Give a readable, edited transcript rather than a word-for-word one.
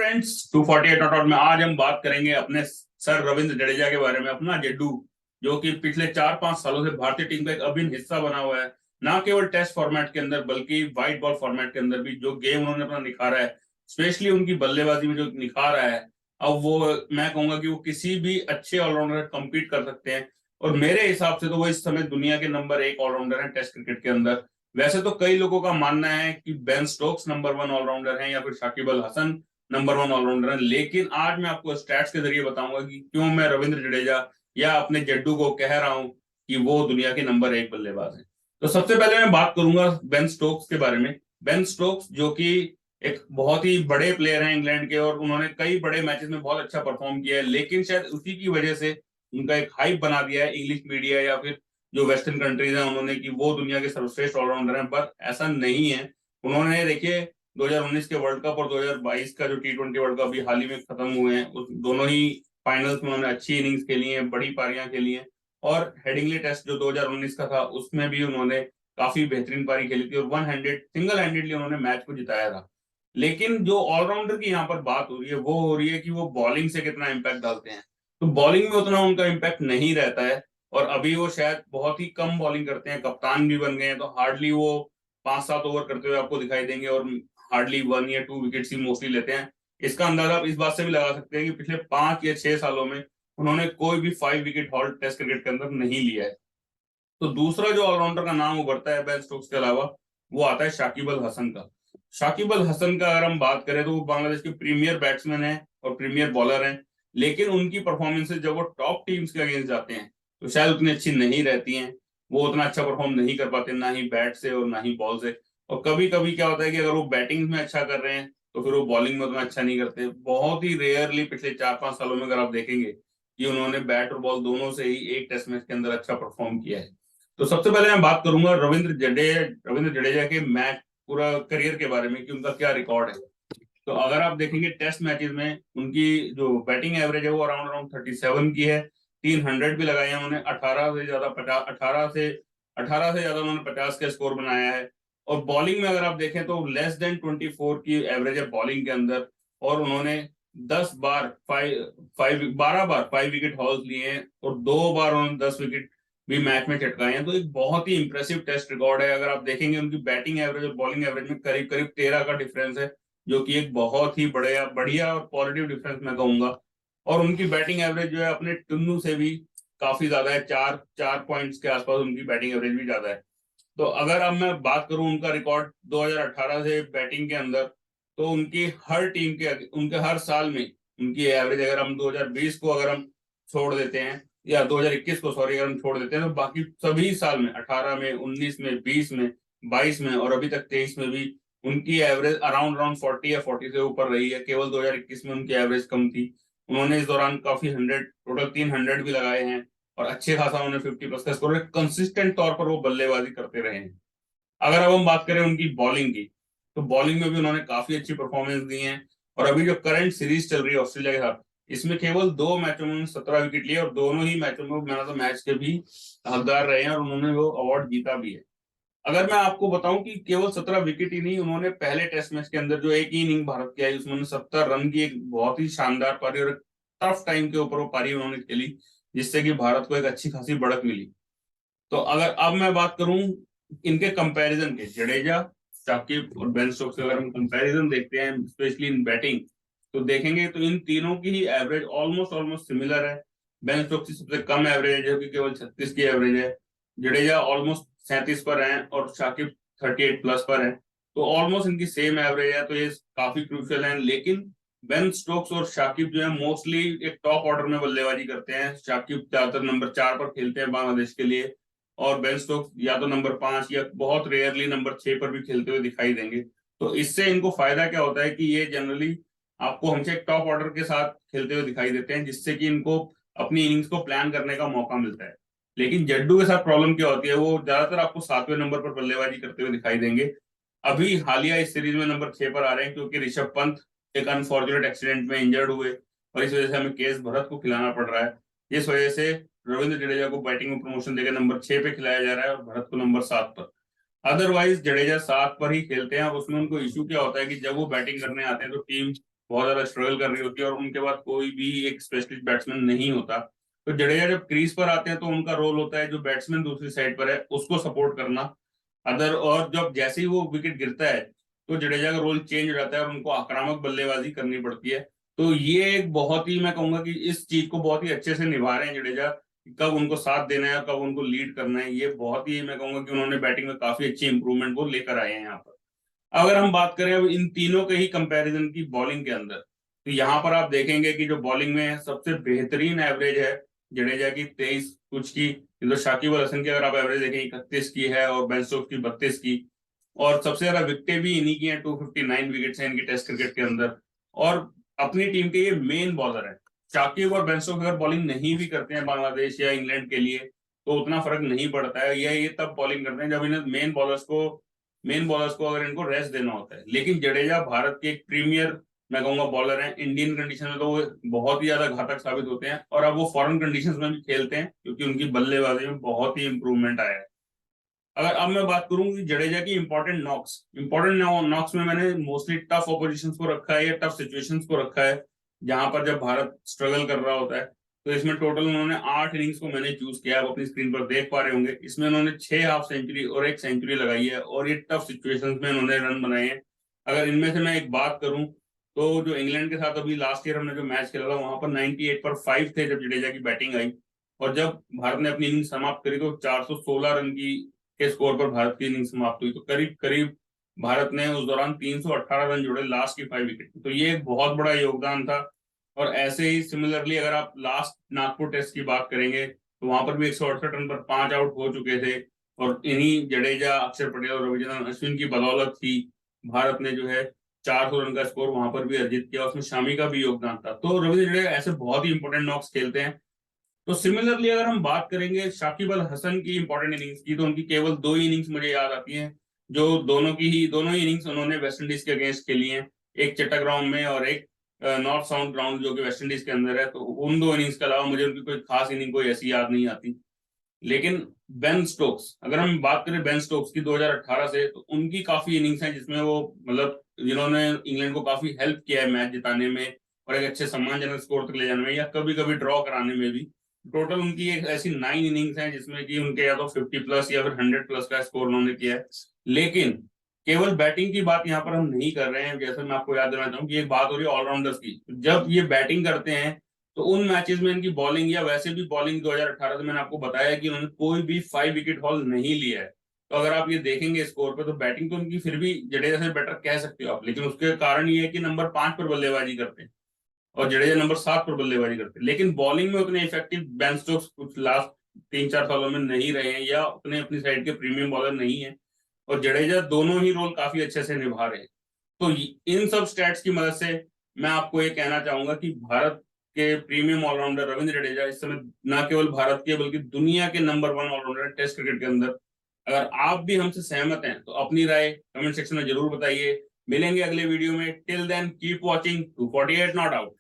Friends, 248 not out में आज हम बात करेंगे अपने सर रविंद्र जडेजा के बारे में। अपना जड्डू जो कि पिछले 4-5 सालों से भारतीय टीम का एक अभिन्न हिस्सा बना हुआ है, ना केवल टेस्ट फॉर्मेट के अंदर बल्कि व्हाइट बॉल फॉर्मेट के अंदर भी जो गेम उन्होंने अपना निखारा है, स्पेशली उनकी बल्लेबाजी में जो निखार आया है, अब वो मैं कहूंगा कि वो किसी भी अच्छे ऑलराउंडर कम्पीट कर सकते हैं। और मेरे हिसाब से तो वो इस समय दुनिया के नंबर 1 ऑलराउंडर है टेस्ट क्रिकेट के अंदर। वैसे तो कई लोगों का मानना है कि बेन स्टोक्स नंबर 1 ऑलराउंडर है या फिर शाकिब अल हसन नंबर 1 ऑलराउंडर है, लेकिन आज मैं आपको स्टैट्स के जरिए बताऊंगा कि क्यों मैं रविंद्र जडेजा या अपने जड्डू को कह रहा हूं कि वो दुनिया के नंबर 1 बल्लेबाज है। तो सबसे पहले मैं बात करूंगा बेन स्टोक्स के बारे में। बेन स्टोक्स जो कि एक बहुत ही बड़े प्लेयर हैं इंग्लैंड के, और उन्होंने कई बड़े मैचेस में बहुत अच्छा परफॉर्म किया है, लेकिन शायद उसी की वजह से उनका एक हाइप बना दिया है इंग्लिश मीडिया या फिर जो वेस्टर्न कंट्रीज हैं उन्होंने, कि वो दुनिया के सर्वश्रेष्ठ ऑलराउंडर हैं। पर ऐसा नहीं है। उन्होंने देखिए 2019 के वर्ल्ड कप और 2022 का जो T20 वर्ल्ड कप भी हाल ही में खत्म हुए हैं, उस दोनों ही फाइनल्स में उन्होंने अच्छी इनिंग्स खेली हैं, बड़ी पारियां खेली हैं। और हेडिंगली टेस्ट जो 2019 का था उसमें भी उन्होंने काफी बेहतरीन पारी खेली थी और वन हैंडेड सिंगल हैंडेडली उन्होंने मैच को जिताया था। लेकिन जो ऑलराउंडर की यहाँ पर बात हो रही है वो हो रही है कि वो बॉलिंग से कितना इम्पैक्ट डालते हैं। तो बॉलिंग में उतना उनका इम्पैक्ट नहीं रहता है, और अभी वो शायद बहुत ही कम बॉलिंग करते हैं, कप्तान भी बन गए हैं, तो हार्डली वो 5-7 ओवर करते हुए आपको दिखाई देंगे और हार्डली 1 या 2 विकेट्स ही मोस्टली लेते हैं। इसका अंदाजा आप इस बात से भी लगा सकते हैं कि पिछले 5 या 6 सालों में उन्होंने कोई भी 5 विकेट हॉल टेस्ट क्रिकेट के अंदर नहीं लिया है। तो दूसरा जो ऑलराउंडर का नाम उभरता है बेन स्टोक्स के अलावा, वो आता है शाकिब अल हसन का। शाकिब अल हसन का अगर हम बात करें तो वो बांग्लादेश के प्रीमियर बैट्समैन हैं और प्रीमियर बॉलर हैं, लेकिन उनकी परफॉर्मेंसेज जब वो टॉप टीम्स के अगेंस्ट जाते हैं तो शायद उतनी अच्छी नहीं रहती हैं। वो उतना अच्छा परफॉर्म नहीं कर पाते, ना ही बैट से और ना ही बॉल से। और कभी कभी क्या होता है कि अगर वो बैटिंग में अच्छा कर रहे हैं तो फिर वो बॉलिंग में उतना अच्छा नहीं करते। बहुत ही रेयरली पिछले 4-5 सालों में अगर आप देखेंगे कि उन्होंने बैट और बॉल दोनों से ही एक टेस्ट मैच के अंदर अच्छा परफॉर्म किया है। तो सबसे पहले मैं बात करूंगा रविंद्र जडेजा के मैच पूरा करियर के बारे में कि उनका क्या रिकॉर्ड है। तो अगर आप देखेंगे टेस्ट मैचेस में उनकी जो बैटिंग एवरेज है वो अराउंड अराउंड 37 की है। 300 भी लगाए हैं उन्होंने, 18 से ज्यादा उन्होंने 50 का स्कोर बनाया है। और बॉलिंग में अगर आप देखें तो लेस देन 24 की एवरेज है बॉलिंग के अंदर। और उन्होंने 10 बार 12 बार 5 विकेट हॉल्स लिए हैं और 2 बार उन्होंने 10 विकेट भी मैच में चटकाए हैं। तो एक बहुत ही इंप्रेसिव टेस्ट रिकॉर्ड है। अगर आप देखेंगे उनकी बैटिंग एवरेज और बॉलिंग एवरेज में करीब करीब 13 का डिफरेंस है, जो कि एक बहुत ही बढ़िया बढ़िया और पॉजिटिव डिफरेंस मैं कहूंगा। और उनकी बैटिंग एवरेज जो है अपने टुन्नू से भी काफी ज्यादा है, 4 4 पॉइंट्स के आसपास उनकी बैटिंग एवरेज भी ज्यादा है। तो अगर अब मैं बात करूं उनका रिकॉर्ड 2018 से बैटिंग के अंदर, तो उनकी हर टीम के उनके हर साल में उनकी एवरेज, अगर हम 2020 को अगर हम छोड़ देते हैं या 2021 को सॉरी अगर हम छोड़ देते हैं, तो बाकी सभी साल में 18 में 19 में 20 में 22 में और अभी तक 23 में भी उनकी एवरेज अराउंड अराउंड 40 या 40 से ऊपर रही है। केवल 2021 में उनकी एवरेज कम थी। उन्होंने इस दौरान काफी हंड्रेड टोटल 300 भी लगाए हैं और अच्छे खासा उन्होंने 50+ का स्कोर, कंसिस्टेंट तौर पर वो बल्लेबाजी करते रहे हैं। अगर अब हम बात करें उनकी बॉलिंग की, तो बॉलिंग में भी उन्होंने काफी अच्छी परफॉर्मेंस दी है। और अभी जो करंट सीरीज चल रही है ऑस्ट्रेलिया के साथ, इसमें केवल 2 मैचों में उन्होंने 17 विकेट लिए और दोनों ही मैचों में वो मैन ऑफ द मैच के भी हकदार रहे हैं और उन्होंने वो अवार्ड जीता भी है। अगर मैं आपको बताऊं कि केवल 17 विकेट ही नहीं, उन्होंने पहले टेस्ट मैच के अंदर जो एक ही इनिंग भारत की आई उसमें उन्होंने 70 रन की एक बहुत ही शानदार पारी और टफ टाइम के ऊपर वो पारी उन्होंने खेली, जिससे कि भारत को एक अच्छी खासी बढ़त मिली। तो अगर अब मैं बात करूं इनके कंपैरिजन के, जडेजा, साकिब और बेन स्टोक्स, अगर हम कंपैरिजन देखते हैं स्पेशली इन बैटिंग, तो देखेंगे तो इन तीनों की ही एवरेज ऑलमोस्ट ऑलमोस्ट सिमिलर है। बेन स्टोक्स की सबसे कम एवरेज है कि केवल 36 की एवरेज है। जडेजा ऑलमोस्ट 37 पर है और शाकिब 38+ पर है। तो ऑलमोस्ट इनकी सेम एवरेज है, तो ये काफी क्रूशियल है। लेकिन बेन स्टोक्स और शाकिब जो है मोस्टली एक टॉप ऑर्डर में बल्लेबाजी करते हैं। शाकिब ज्यादातर नंबर 4 पर खेलते हैं बांग्लादेश के लिए, और बेन स्टोक्स या तो नंबर 5 या बहुत रेयरली नंबर 6 पर भी खेलते हुए दिखाई देंगे। तो इससे इनको फायदा क्या होता है कि ये जनरली आपको हमसे एक टॉप ऑर्डर के साथ खेलते हुए दिखाई देते हैं, जिससे कि इनको अपनी इनिंग्स को प्लान करने का मौका मिलता है। लेकिन जड्डू के साथ प्रॉब्लम क्या होती है, वो ज्यादातर आपको 7वें नंबर पर बल्लेबाजी करते हुए दिखाई देंगे। अभी हालिया इस सीरीज में नंबर 6 पर आ रहे हैं क्योंकि ऋषभ पंत एक अनफॉर्चुनेट एक्सीडेंट में इंजर्ड हुए और इस वजह से हमें केस भरत को खिलाना पड़ रहा है। इस वजह से रविंद्र जडेजा को बैटिंग में प्रमोशन देकर नंबर 6 पे खिलाया जा रहा है और भरत को नंबर 7 पर। अदरवाइज जडेजा 7 पर ही खेलते हैं और उसमें उनको इश्यू क्या होता है कि जब वो बैटिंग करने आते हैं तो टीम बहुत ज्यादा स्ट्रगल कर रही होती है और उनके बाद कोई भी एक स्पेशलिस्ट बैट्समैन नहीं होता। तो जडेजा जब क्रीज पर आते हैं तो उनका रोल होता है जो बैट्समैन दूसरी साइड पर है उसको सपोर्ट करना। और जब जैसे ही वो विकेट गिरता है तो जडेजा का रोल चेंज हो जाता है और उनको आक्रामक बल्लेबाजी करनी पड़ती है। तो ये एक बहुत ही, मैं कहूंगा कि इस चीज को बहुत ही अच्छे से निभा रहे हैं जडेजा, कब उनको साथ देना है, कब उनको लीड करना है। ये बहुत ही, मैं कहूंगा कि उन्होंने बैटिंग में काफी अच्छी इंप्रूवमेंट को लेकर आए हैं यहाँ पर। अगर हम बात करें अब इन तीनों के ही कंपैरिजन की बॉलिंग के अंदर, तो यहाँ पर आप देखेंगे कि जो बॉलिंग में सबसे बेहतरीन एवरेज है जडेजा की 23 कुछ की, तो शाकिब अल हसन की अगर आप एवरेज देखें 31 की है और बेन स्टोक्स की 32 की। और सबसे ज्यादा विकेटें भी इन्हीं की हैं, 259 विकेट्स हैं इनकी टेस्ट क्रिकेट के अंदर। और अपनी टीम के ये मेन बॉलर है। शाकिब और बेन स्टोक्स अगर बॉलिंग नहीं भी करते हैं बांग्लादेश या इंग्लैंड के लिए तो उतना फर्क नहीं पड़ता है, ये तब बॉलिंग करते हैं जब इन्हें मेन बॉलर्स को अगर इनको रेस्ट देना होता है। लेकिन जडेजा भारत के एक प्रीमियर, मैं कहूंगा, बॉलर हैं। इंडियन कंडीशन में तो वो बहुत ही ज्यादा घातक साबित होते हैं और अब वो फॉरेन कंडीशंस में भी खेलते हैं क्योंकि उनकी बल्लेबाजी में बहुत ही इंप्रूवमेंट आया है। अगर अब मैं बात करूं कि जडेजा की इंपॉर्टेंट नॉक्स में मैंने मोस्टली टफ ऑपोजिशंस को रखा है या टफ सिचुएशंस को रखा है जहां पर जब भारत स्ट्रगल कर रहा होता है। तो इसमें टोटल उन्होंने 8 इनिंग्स को मैंने चूज किया, आप अपनी स्क्रीन पर देख पा रहे होंगे। इसमें उन्होंने 6 हाफ सेंचुरी और 1 सेंचुरी लगाई है और ये टफ सिचुएशंस में उन्होंने रन बनाए हैं। अगर इनमें से मैं एक बात करूं तो जो इंग्लैंड के साथ अभी लास्ट ईयर हमने जो मैच खेला था वहां पर 98 पर 5 थे जब जडेजा की बैटिंग आई। और जब भारत ने अपनी इनिंग समाप्त करी तो 416 रन की के स्कोर पर भारत की इनिंग समाप्त हुई। तो करीब करीब भारत ने उस दौरान 318 रन जोड़े लास्ट की 5 विकेट। तो ये एक बहुत बड़ा योगदान था। और ऐसे ही सिमिलरली अगर आप लास्ट नागपुर टेस्ट की बात करेंगे तो वहां पर भी 168 रन पर 5 आउट हो चुके थे। और इन्हीं जडेजा, अक्षर पटेल और रविचंद्रन अश्विन की बदौलत ही भारत ने जो है 400 रन का स्कोर वहां पर भी अर्जित किया। उसमें शामी का भी योगदान था। तो रविंद्र जडेजा ऐसे बहुत ही इंपॉर्टेंट नॉक्स खेलते हैं। तो सिमिलरली अगर हम बात करेंगे शाकिब अल हसन की इंपॉर्टेंट इनिंग्स की तो उनकी केवल 2 इनिंग्स मुझे याद आती हैं जो दोनों ही इनिंग्स उन्होंने वेस्ट इंडीज के अगेंस्ट खेली हैं। एक चट्टाग्राम में और एक नॉर्थ साउथ ग्राउंड जो कि वेस्ट इंडीज के अंदर है। तो उन 2 इनिंग्स के अलावा मुझे उनकी कोई खास इनिंग कोई ऐसी याद नहीं आती। लेकिन बेन स्टोक्स, अगर हम बात करें बेन स्टोक्स की 2018 से, तो उनकी काफी इनिंग्स हैं जिसमें वो, मतलब जिन्होंने इंग्लैंड को काफी हेल्प किया है मैच जिताने में और एक अच्छे सम्मानजनक स्कोर तक ले जाने में या कभी कभी ड्रॉ कराने में भी। टोटल उनकी एक ऐसी 9 इनिंग्स हैं जिसमें कि उनके या तो 50 प्लस या फिर 100 प्लस का स्कोर उन्होंने किया है। लेकिन केवल बैटिंग की बात यहाँ पर हम नहीं कर रहे हैं। जैसे मैं आपको याद दिलाना चाहूँ कि एक बात हो रही है ऑलराउंडर्स की। जब ये बैटिंग करते हैं तो उन मैचेस में इनकी बॉलिंग या वैसे भी बॉलिंग 2018 से मैंने आपको बताया कि उन्होंने कोई भी 5 विकेट हॉल नहीं लिया है। तो अगर आप ये देखेंगे स्कोर पे तो बैटिंग तो उनकी फिर भी जडेजा से बेटर कह सकते हो आप। लेकिन उसके कारण ये है कि नंबर 5 पर बल्लेबाजी करते हैं और जडेजा नंबर 7 पर बल्लेबाजी करते हैं। लेकिन बॉलिंग में उतने इफेक्टिव बेन स्टोक्स कुछ लास्ट 3-4 सालों में नहीं रहे हैं या उतने अपनी साइड के प्रीमियम बॉलर नहीं है। और जडेजा दोनों ही रोल काफी अच्छे से निभा रहे हैं। तो इन सब स्टैट्स की मदद से मैं आपको ये कहना चाहूंगा कि भारत के प्रीमियम ऑलराउंडर रविंद्र जडेजा इस समय न केवल भारत के बल्कि दुनिया के नंबर 1 ऑलराउंडर टेस्ट क्रिकेट के अंदर। अगर आप भी हमसे सहमत हैं तो अपनी राय कमेंट सेक्शन में जरूर बताइए। मिलेंगे अगले वीडियो में। Till then keep watching 248 not out.